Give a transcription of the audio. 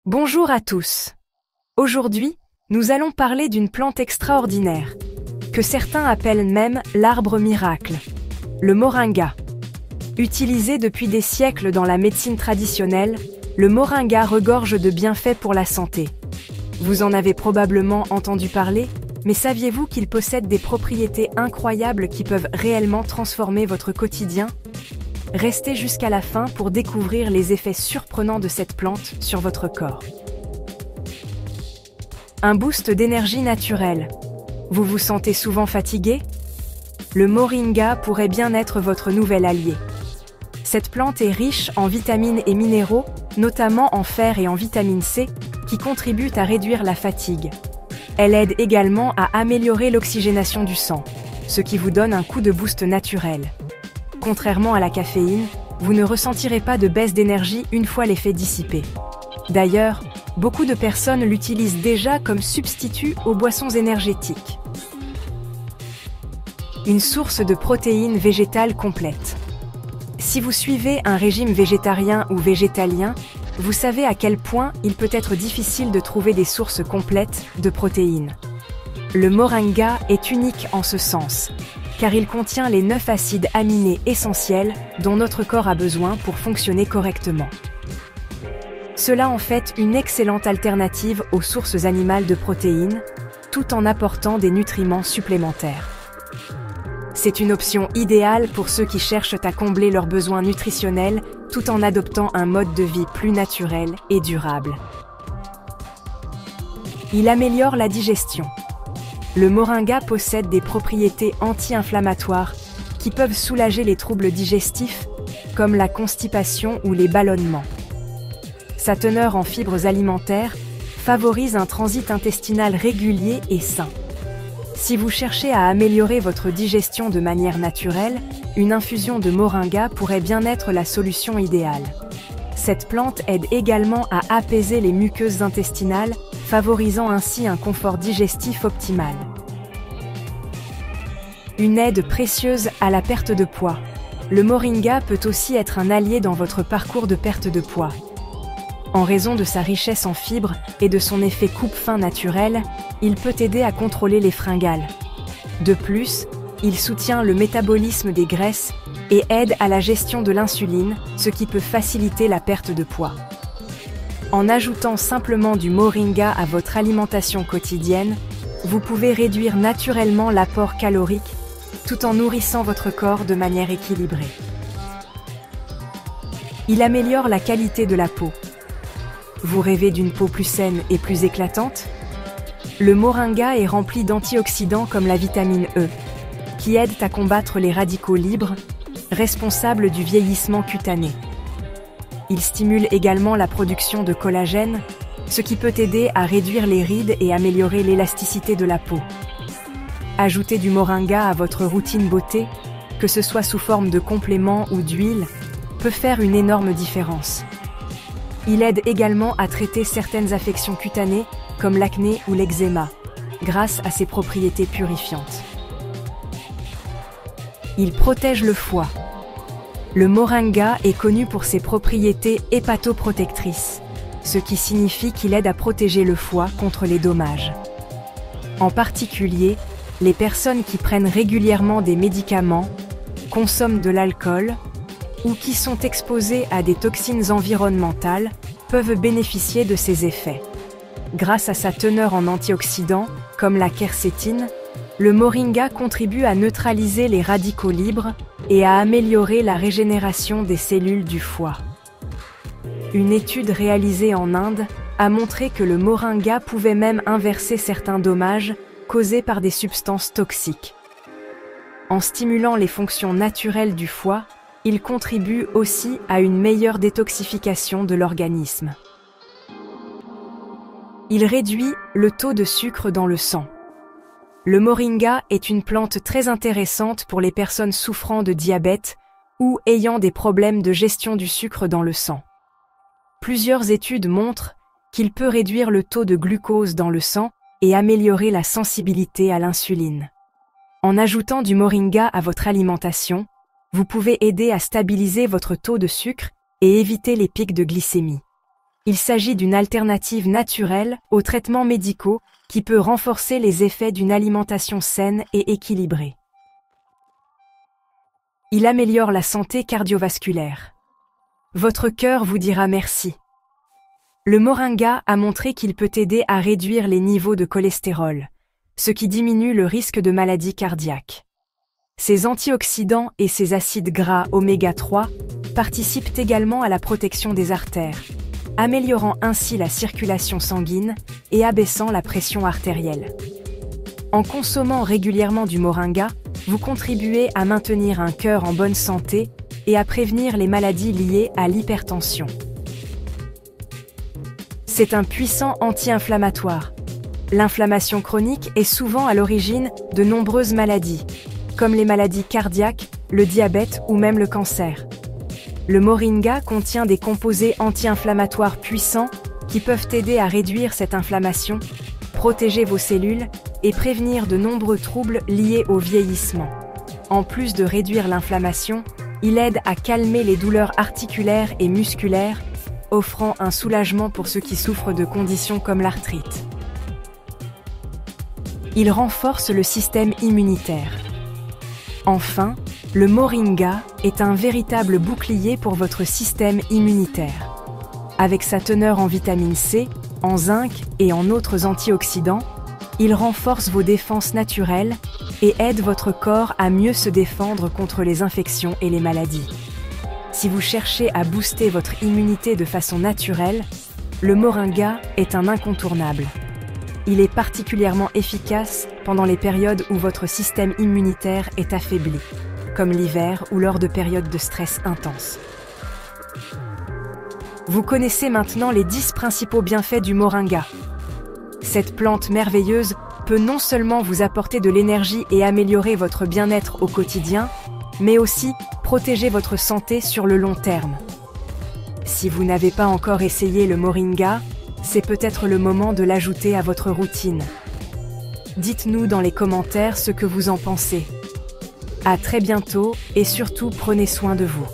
Bonjour à tous. Aujourd'hui, nous allons parler d'une plante extraordinaire, que certains appellent même l'arbre miracle, le moringa. Utilisé depuis des siècles dans la médecine traditionnelle, le moringa regorge de bienfaits pour la santé. Vous en avez probablement entendu parler, mais saviez-vous qu'il possède des propriétés incroyables qui peuvent réellement transformer votre quotidien ? Restez jusqu'à la fin pour découvrir les effets surprenants de cette plante sur votre corps. Un boost d'énergie naturelle. Vous vous sentez souvent fatigué ? Le moringa pourrait bien être votre nouvel allié. Cette plante est riche en vitamines et minéraux, notamment en fer et en vitamine C, qui contribuent à réduire la fatigue. Elle aide également à améliorer l'oxygénation du sang, ce qui vous donne un coup de boost naturel. Contrairement à la caféine, vous ne ressentirez pas de baisse d'énergie une fois l'effet dissipé. D'ailleurs, beaucoup de personnes l'utilisent déjà comme substitut aux boissons énergétiques. Une source de protéines végétales complète. Si vous suivez un régime végétarien ou végétalien, vous savez à quel point il peut être difficile de trouver des sources complètes de protéines. Le moringa est unique en ce sens, car il contient les 9 acides aminés essentiels dont notre corps a besoin pour fonctionner correctement. Cela en fait une excellente alternative aux sources animales de protéines, tout en apportant des nutriments supplémentaires. C'est une option idéale pour ceux qui cherchent à combler leurs besoins nutritionnels tout en adoptant un mode de vie plus naturel et durable. Il améliore la digestion. Le moringa possède des propriétés anti-inflammatoires qui peuvent soulager les troubles digestifs, comme la constipation ou les ballonnements. Sa teneur en fibres alimentaires favorise un transit intestinal régulier et sain. Si vous cherchez à améliorer votre digestion de manière naturelle, une infusion de moringa pourrait bien être la solution idéale. Cette plante aide également à apaiser les muqueuses intestinales, favorisant ainsi un confort digestif optimal. Une aide précieuse à la perte de poids. Le moringa peut aussi être un allié dans votre parcours de perte de poids. En raison de sa richesse en fibres et de son effet coupe-faim naturel, il peut aider à contrôler les fringales. De plus, il soutient le métabolisme des graisses et aide à la gestion de l'insuline, ce qui peut faciliter la perte de poids. En ajoutant simplement du moringa à votre alimentation quotidienne, vous pouvez réduire naturellement l'apport calorique tout en nourrissant votre corps de manière équilibrée. Il améliore la qualité de la peau. Vous rêvez d'une peau plus saine et plus éclatante ? Le moringa est rempli d'antioxydants comme la vitamine E, qui aident à combattre les radicaux libres, responsables du vieillissement cutané. Il stimule également la production de collagène, ce qui peut aider à réduire les rides et améliorer l'élasticité de la peau. Ajoutez du moringa à votre routine beauté, que ce soit sous forme de complément ou d'huile, peut faire une énorme différence. Il aide également à traiter certaines affections cutanées, comme l'acné ou l'eczéma, grâce à ses propriétés purifiantes. Il protège le foie. Le moringa est connu pour ses propriétés hépatoprotectrices, ce qui signifie qu'il aide à protéger le foie contre les dommages. En particulier, les personnes qui prennent régulièrement des médicaments, consomment de l'alcool ou qui sont exposées à des toxines environnementales peuvent bénéficier de ces effets. Grâce à sa teneur en antioxydants, comme la quercétine, le moringa contribue à neutraliser les radicaux libres et à améliorer la régénération des cellules du foie. Une étude réalisée en Inde a montré que le moringa pouvait même inverser certains dommages causés par des substances toxiques. En stimulant les fonctions naturelles du foie, il contribue aussi à une meilleure détoxification de l'organisme. Il réduit le taux de sucre dans le sang. Le moringa est une plante très intéressante pour les personnes souffrant de diabète ou ayant des problèmes de gestion du sucre dans le sang. Plusieurs études montrent qu'il peut réduire le taux de glucose dans le sang et améliorer la sensibilité à l'insuline. En ajoutant du moringa à votre alimentation, vous pouvez aider à stabiliser votre taux de sucre et éviter les pics de glycémie. Il s'agit d'une alternative naturelle aux traitements médicaux qui peut renforcer les effets d'une alimentation saine et équilibrée. Il améliore la santé cardiovasculaire. Votre cœur vous dira merci. Le moringa a montré qu'il peut aider à réduire les niveaux de cholestérol, ce qui diminue le risque de maladies cardiaques. Ses antioxydants et ses acides gras oméga 3 participent également à la protection des artères, améliorant ainsi la circulation sanguine et abaissant la pression artérielle. En consommant régulièrement du moringa, vous contribuez à maintenir un cœur en bonne santé et à prévenir les maladies liées à l'hypertension. C'est un puissant anti-inflammatoire. L'inflammation chronique est souvent à l'origine de nombreuses maladies, comme les maladies cardiaques, le diabète ou même le cancer. Le moringa contient des composés anti-inflammatoires puissants qui peuvent aider à réduire cette inflammation, protéger vos cellules et prévenir de nombreux troubles liés au vieillissement. En plus de réduire l'inflammation, il aide à calmer les douleurs articulaires et musculaires, offrant un soulagement pour ceux qui souffrent de conditions comme l'arthrite. Il renforce le système immunitaire. Enfin, le moringa est un véritable bouclier pour votre système immunitaire. Avec sa teneur en vitamine C, en zinc et en autres antioxydants, il renforce vos défenses naturelles et aide votre corps à mieux se défendre contre les infections et les maladies. Si vous cherchez à booster votre immunité de façon naturelle, le moringa est un incontournable. Il est particulièrement efficace pendant les périodes où votre système immunitaire est affaibli, comme l'hiver ou lors de périodes de stress intense. Vous connaissez maintenant les 10 principaux bienfaits du moringa. Cette plante merveilleuse peut non seulement vous apporter de l'énergie et améliorer votre bien-être au quotidien, mais aussi protéger votre santé sur le long terme. Si vous n'avez pas encore essayé le moringa, c'est peut-être le moment de l'ajouter à votre routine. Dites-nous dans les commentaires ce que vous en pensez. À très bientôt et surtout prenez soin de vous.